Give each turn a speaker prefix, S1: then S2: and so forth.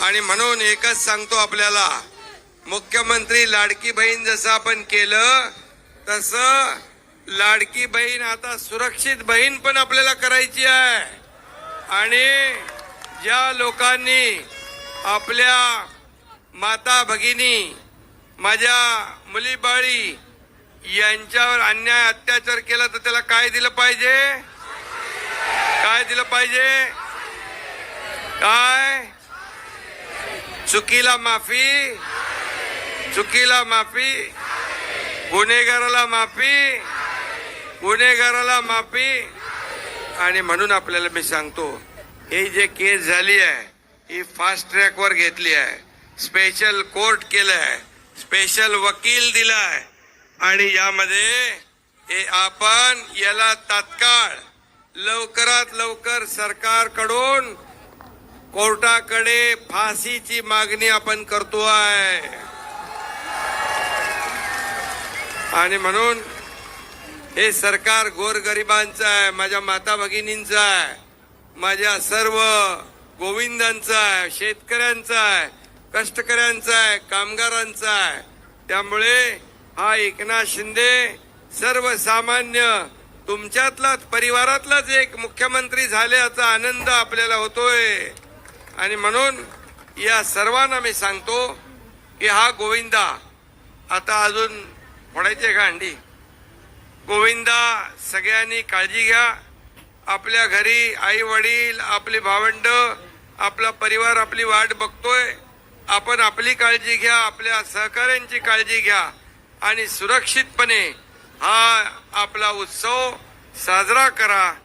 S1: आणि म्हणून एकच सांगतो आपल्याला, मुख्यमंत्री लाडकी बहीण जसं आपण केलं तसं लाडकी बहीण आता सुरक्षित बहीण पण आपल्याला करायची आहे। आणि ज्या लोकांनी आपल्या माता भगिनी, माझ्या मुली बाळी यांच्यावर अन्याय अत्याचार केला तर त्याला काय दिलं पाहिजे? काय दिलं पाहिजे? काय? चुकीला माफी, चुकीला माफी, गुन्हेगाराला माफी, गुन्हेगाराला माफी। आणि म्हणून आपल्याला मी सांगतो, ही जे केस झाली आहे ही फास्ट ट्रॅक वर घेतली आहे, स्पेशल कोर्ट केलंय, स्पेशल वकील दिलाय आणि यामध्ये आपण याला तात्काळ लवकरात लवकर सरकारकडून कोर्टाकडे फाशीची मागणी आपण करतोय। आणि म्हणून हे सरकार गोरगरिबांचं आहे, माझ्या माता भगिनींचं आहे, माझ्या सर्व गोविंदांचं आहे, शेतकऱ्यांचं आहे, कष्टकऱ्यांचा आहे, कामगारांचा आहे। त्यामुळे हा एकनाथ शिंदे सर्वसामान्य तुमच्यातलाच परिवारातलाच एक मुख्यमंत्री झाल्याचा आनंद आपल्याला होतोय। आणि म्हणून या सर्वांना मी सांगतो की हा गोविंदा आता अजून फोडायचे का अंडी? गोविंदा सगळ्यांनी काळजी घ्या। आपल्या घरी आई वडील, आपली भावंड, आपला परिवार आपली वाट बघतोय। आपण आपली काळजी घ्या, आपल्या सहकाऱ्यांची काळजी घ्या आणि सुरक्षितपणे हा आपला उत्सव साजरा करा।